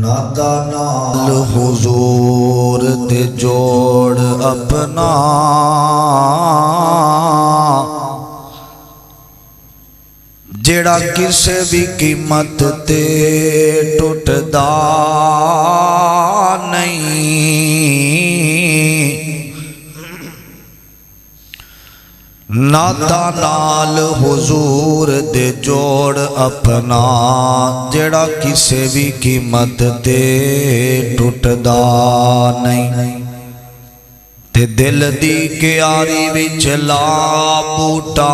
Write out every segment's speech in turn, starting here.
نادا نال حضور تے جوڑ اپنا جیڑا کسے بھی قیمت تے ٹوٹدا نہیں نادا نال حضور دے جوڑ اپنا جیڑا کسے بھی قیمت تے ٹوٹدا نہیں تے دل دی کیاری وچ لا بوٹا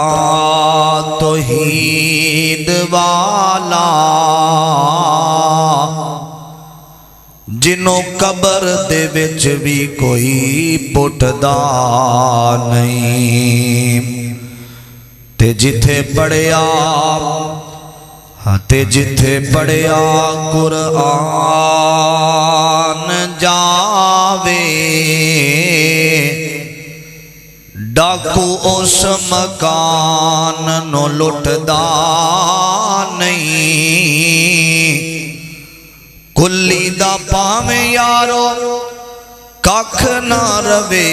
توحید والا جنوں قبر دے وچ بھی کوئی پٹدا نہیں تے جتھے پڑھیا تے جتھے پڑھیا قرآن جاوے ڈاکو اس مکان نو لٹدا نہیں کلی دا پاویں یارو ککھ نہ روے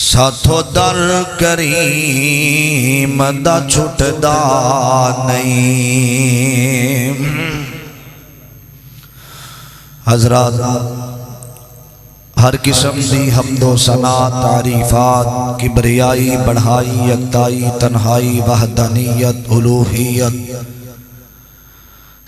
ساتھو در کریم دا چھٹدا نہیں حضرات ہر قسم دی حمد و ثنا تعریفات کبریائی بڑھائی یکتائی تنہائی وحدانیت الوہیت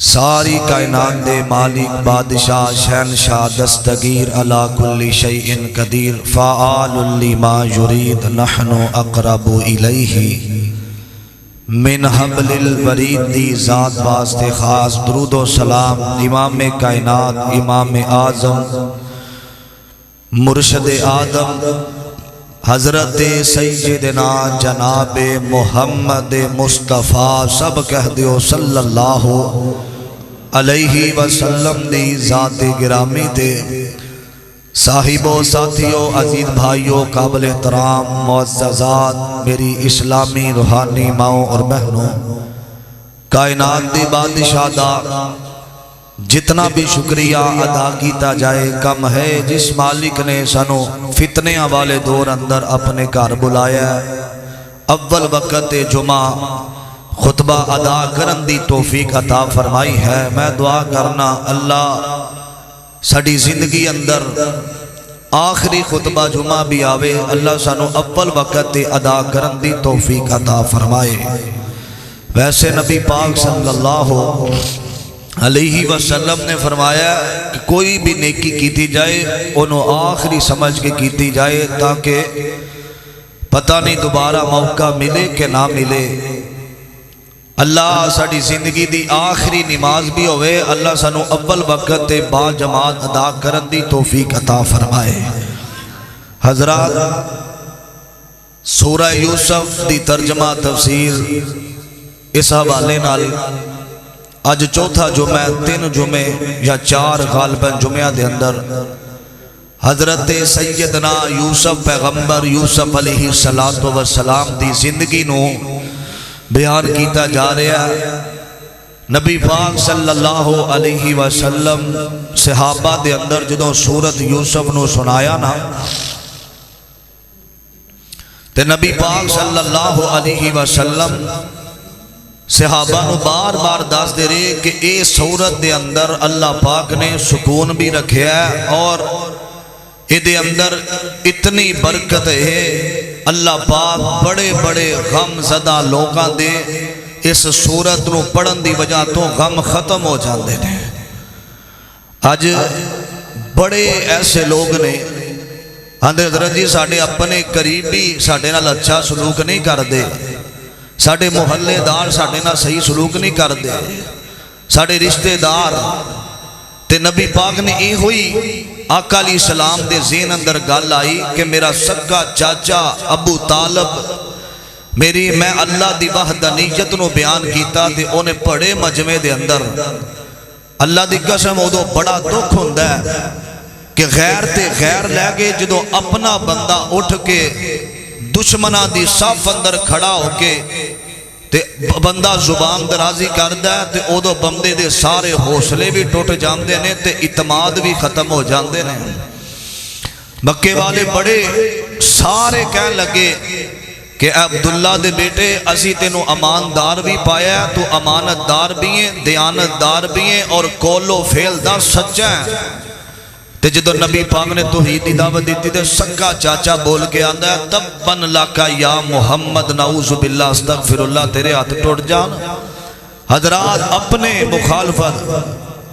ساری کائنات دے مالک بادشاہ شہنشاہ دستگیر علی کل شیء قدیر فعال لما یرید نحن اقرب الیہ من حبل الورید دی ذات واسطے خاص درود و سلام امام کائنات امام اعظم مرشد آدم حضرت سیدنا جناب محمد مصطفیٰ سب کہہ دیو صلی اللہ علیہ وسلم دی ذات گرامی دے صاحبوں ساتھیوں عزیز بھائیوں قابل احترام معززات میری اسلامی روحانی ماؤں اور بہنوں کائنات دی بادشاہ دا جتنا بھی شکریہ ادا کیتا جائے کم ہے جس مالک نے سانو فتنے والے دور اندر اپنے گھر بلایا اول وقت جمعہ خطبہ ادا کرن دی توفیق عطا فرمائی ہے میں دعا کرنا اللہ ساڈی زندگی اندر آخری خطبہ جمعہ بھی آوے اللہ سانو اول وقت ادا کرن دی توفیق عطا فرمائے ویسے نبی پاک صلی اللہ علیہ وسلم نے فرمایا کہ کوئی بھی نیکی کیتی جائے انہوں آخری سمجھ کے کیتی جائے تاکہ پتہ نہیں دوبارہ موقع ملے کہ نہ ملے اللہ ساڑی زندگی دی آخری نماز بھی ہوئے اللہ سانو اول وقت با جماعت ادا کرن دی توفیق عطا فرمائے حضرات سورہ یوسف دی ترجمہ تفسیر اس حوالے نال آج چوتھا جمعہ 3 جمعے یا 4 غالباً جمعہ دے اندر حضرت سیدنا یوسف پیغمبر یوسف علیہ السلام دی زندگی نو بیان کیتا جا رہا ہے نبی پاک صلی اللہ علیہ وسلم صحابہ دے اندر جدوں سورت یوسف نو سنایا نا تے نبی پاک صلی اللہ علیہ وسلم صحابہ نو بار بار دس دے رہے کہ اے سورت دے اندر اللہ پاک نے سکون بھی رکھیا ہے اور اے دے اندر اتنی برکت ہے اللہ پاک بڑے بڑے غم زدہ لوگاں دے اس سورت نو پڑھن دی وجہ تو غم ختم ہو جاندے نے آج بڑے ایسے لوگ نے حضرت جی ساڑھے اپنے قریبی ساڑھے نال اچھا سلوک نہیں کر دے ساڑھے محلے دار ساڑھے نہ صحیح سلوک نہیں کر دے ساڑھے رشتہ دار تے نبی پاک نے یہ ہوئی آقا علیہ السلام دے ذہن اندر گل آئی کہ میرا سکا چاچا ابو طالب میری میں اللہ دی وحدانیت نو بیان کیتا تے انہیں پڑے مجمع دے اندر اللہ دی قسم ادو بڑا دکھ ہوندا ہے کہ غیر تے غیر لے گئے جدو اپنا بندہ اٹھ کے دشمنہ دی صف اندر کھڑا ہو کے تے بندہ زبان درازی کردا ہے تے ادو بندے دے سارے حوصلے بھی ٹوٹ جاندے نے تے اعتماد بھی ختم ہو جاندے نے۔ مکے والے بڑے سارے کہن لگے کہ اے عبداللہ دے بیٹے اسی تینوں اماندار بھی پایا ہے، تو امانت دار بھی ہیں، دیانت دار بھی ہیں، اور کولو فیل دا سچا ہے۔ تے جدو نبی پاک نے توحید دی دعوت دیتی تے سکا چاچا بول کے آندا ہے تبن لاکا یا محمد نعوذ باللہ استغفر اللہ، تیرے ہاتھ ٹوٹ جان۔ حضرات اپنے مخالفت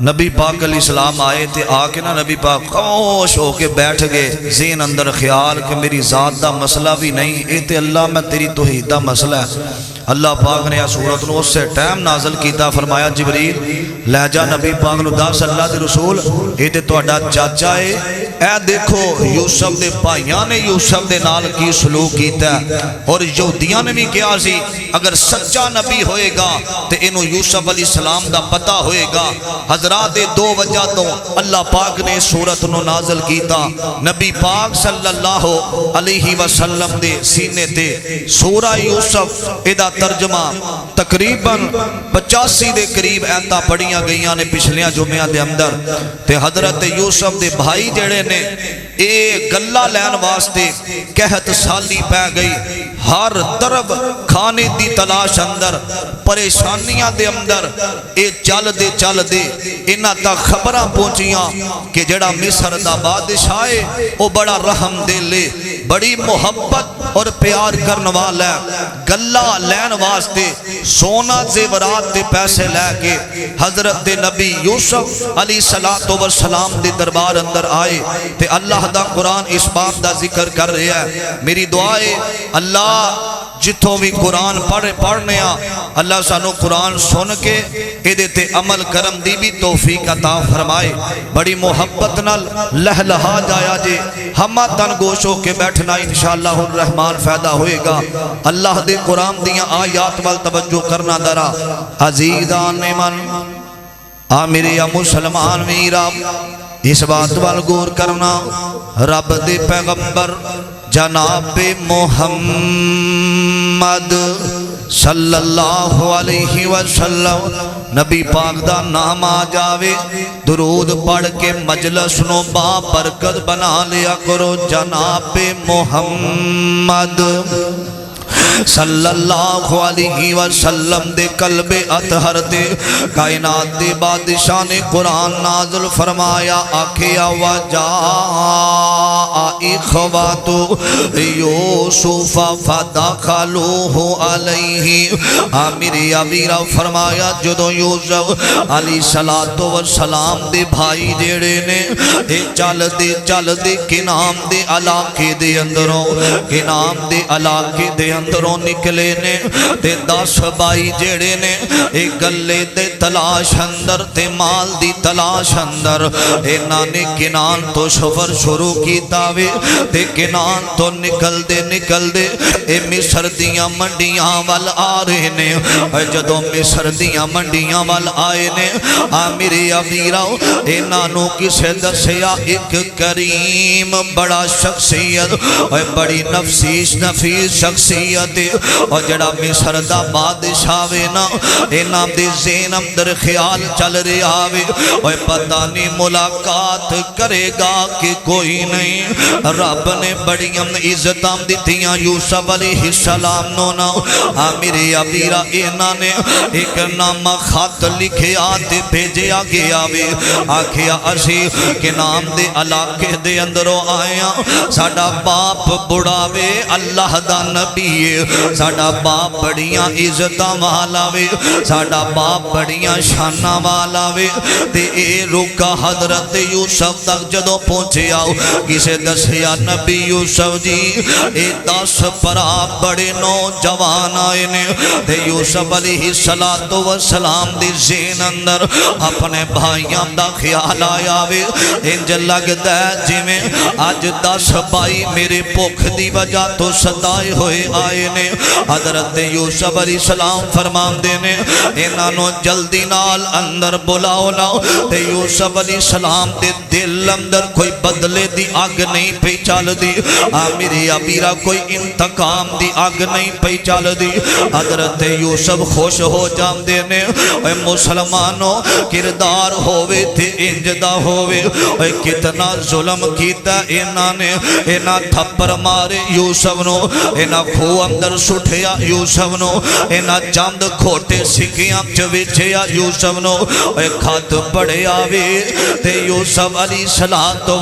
نبی پاک علیہ السلام آئے تے آ کے نا نبی پاک خاموش ہو کے بیٹھ گئے، ذہن اندر خیال کہ میری ذات دا مسئلہ بھی نہیں، اے تے اللہ میں تیری توحید دا مسئلہ ہے۔ اللہ پاک نے سورت نو اس سے ٹائم نازل کیتا، فرمایا جبریل لے جا نبی پاک نو دس اللہ دے رسول اے تے تہاڈا چاچا ہے، اے دیکھو یوسف دے بھائیاں نے یوسف دے نال کی سلوک کیتا ہے، اور یہودیاں نے بھی کیا سی اگر سچا نبی ہوئے گا تے انہوں یوسف علیہ السلام دا پتہ ہوئے گا۔ حضرات دو وجہ تو اللہ پاک نے سورت نو نازل کیتا، نبی پاک صلی اللہ علیہ وسلم دے سینے تے سورہ یوسف ادا ترجمہ تقریباً 85 دے قریب ایتاں پڑھیاں گئیاں نے پچھلیاں جمعہ دے اندر، تے حضرت یوسف دے بھائی جڑے نے اے گلہ لین واسطے قحط سالی پہ گئی، ہر طرف کھانے دی تلاش اندر، پریشانیاں دے اندر، اے چل دے انہاں تک خبراں پہنچیاں کہ جڑا مصر دا بادشاہ ہے او بڑا رحم دلے، بڑی محبت اور پیار کرن والا ہے، گلہ لین واسطے سونا زیورات دے پیسے لے کے حضرت نبی یوسف علیہ السلام دے دربار اندر آئے تے اللہ دا قرآن اس بات دا ذکر کر رہا ہے۔ میری دعا ہے اللہ جتوں بھی قرآن پڑھنے اللہ سانو قرآن سن کے ایدے تے عمل کرم دی بھی توفیق عطا فرمائے، بڑی محبت نال لہلہا جایا جے ہمہ تن گوش ہو کے بیٹھنا انشاءاللہ الرحمن فائدہ ہوئے گا۔ اللہ دے قرآن دیاں آیات وال توجہ کرنا درا عزیزان من آمیر یا مسلمان میرا اس بات وال غور کرنا، رب دے پیغمبر جناب محمد صلی اللہ علیہ وسلم نبی پاک دا نام آ جاوے درود پڑھ کے مجلس نو با برکت بنا لیا کرو، جناب محمد صلی اللہ علیہ وسلم دے قلب اطہر دے کائنات دے بادشاہ نے قرآن نازل فرمایا، آکھیا وجاء اخوات یوسف فدخلوہ علیہ، آمیر یابیرہ فرمایا جدو یوسف علیہ السلام دے بھائی جیڑے نے چل دے کنام دے علاقے دے اندروں، کنام دے علاقے دے اندروں نکلے نے تے 10 بائی جیڑے نے ایک گلے دے تلاش اندر تے مال دی تلاش اندر، انہاں نے کنان تو سفر شروع کی تاوے تے کنان تو نکل دے اے مصر دیاں منڈیاں وال آ رہے نے، جدو مصر دیاں منڈیاں وال آئے نے آمیر یابیرہ انہاں نو کسے دسیا ایک کریم بڑا شخصیت، بڑی نفیس شخصیت، اور جڑا مصر دا بادشاہ وے نا انہاں دے ذہن اندر خیال چل رہا وے، اور پتہ نہیں ملاقات کرے گا کہ کوئی نہیں۔ رب نے بڑی عزتاں دتیاں یوسف علیہ السلام نو نا، آمیر یابیرہ انہاں نے ایک نامہ خط لکھیا تے بھیجیا گیا وے، آکھیا اسی کہ نام دے علاقے دے اندروں آیا، ساڈا باپ بڑا وے اللہ دا نبی، ساڈا باپ بڑیاں عزتاں والا وے، ساڈا باپ بڑیاں شاناں والا وے، تے اے رکا حضرت یوسف تک جدوں پہنچیا کسے دسیا نبی یوسف جی اے 10 برا بڑے نوجوان آئے نے، تے یوسف علیہ السلام دی ذہن اندر اپنے بھائیاں دا خیال آیا وے، انج لگدا ہے جویں اج 10 بھائی میرے بھوک دی وجہ تو ستائے ہوئے آئے نے حضرت یوسف علیہ السلام فرماندے نے انہاں نو جلدی نال اندر بلاؤ نا تے یوسف علیہ السلام دے دل اندر کوئی بدلے دی اگ نہیں پئی چل دی میری ابیرا کوئی انتقام دی اگ نہیں پئی چل دی حضرت یوسف خوش ہو جاندے نے اے مسلمانوں کردار ہووے تے انج دا ہووے اے کتنا ظلم کیتا انہاں نے انہاں تھپڑ مارے یوسف نو انہاں کھو اندر سٹھیا یوسف نو انہاں چند کھوٹے سکیاں چوچیا یوسف نو اے خط پڑے آوے تے یوسف علیہ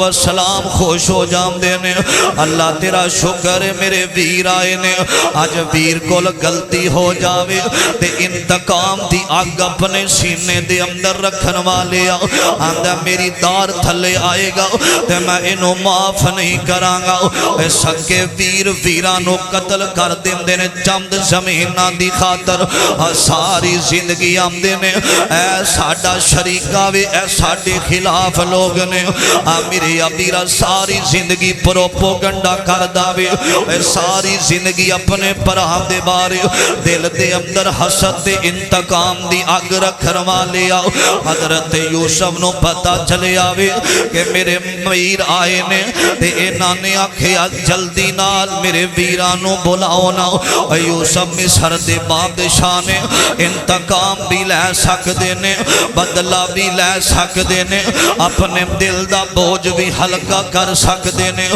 السلام خوش ہو جاندے نے اللہ تیرا شکر ہے میرے ویر آئے نے آج ویر کول غلطی ہو جاوے تے انتقام دی آگ اپنے سینے دے اندر رکھن والے آندہ میری دار تھلے آئے گا تے میں انہوں معاف نہیں کرانگا اے سکے ویرانو قتل کر دیں نے چند زمینہ دی خاطر ساری زندگی آمدے نے اے ساڑا شریکہ وے اے ساڑے خلاف لوگ نے میرے ابیرہ ساری زندگی پروپوگنڈا کر داوے اے ساری زندگی اپنے پرہاں دے بارے دل دے اندر حسد دے انتقام دی آگ رکھن والے حضرت یوسف نو پتا چلے آوے کہ میرے ویر آئے نے تے انہاں نے آکھیا جلدی نال میرے ویرانو بلاؤ نا یوسف مصر دے بادشاہ نے انتقام بھی لے سکدے نے بدلہ بھی لے سکدے نے اپنے دل دا بوجھ بھی ہلکا کر سکدے نے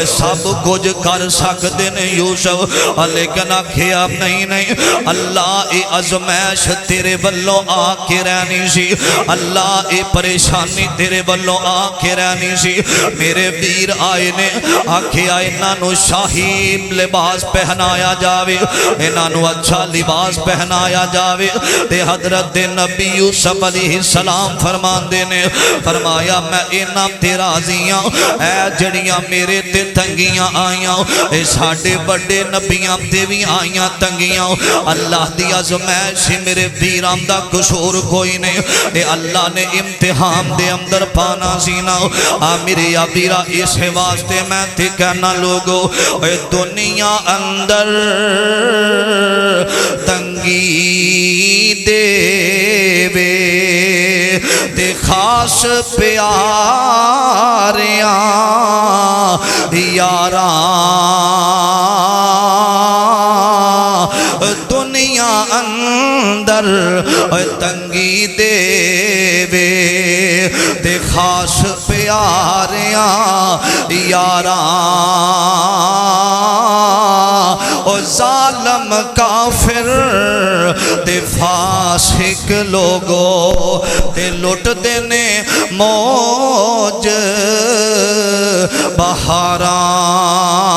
سب کچھ کر سکدے نے یوسف لیکن آکھیا نہیں اللہ اے ازمائش تیرے بلوں آ کے رہنی سی اللہ اے پریشانی تیرے بلوں آ کے رہنی سی میرے ویر آئے نے آکھیا انہاں نو شاہی لباس پہنایا جاوے انہاں نو اچھا لباس پہنایا جاوے تے حضرت نبی یوسف علیہ السلام فرمان دینے فرمایا میں انہاں تے راضیاں اے جڑیاں میرے تے تنگیاں آئیاں اے ساڑے بڑے نبیاں تے بھی آئیاں تنگیاں اللہ دی آزمائش میرے ویران دا قصور کوئی نہیں اے اللہ نے امتحان دے اندر پانا سینا میرے ابیرہ اس واسطے میں تے کہنا لوگو اے دنیا اندر تنگی دے وے تے خاص پیاریاں یاراں دنیا اندر تنگی دے وے تے خاص پیاریاں یاراں او ظالم کافر تے فاسق لوگو تے لٹ دینے موج بہاراں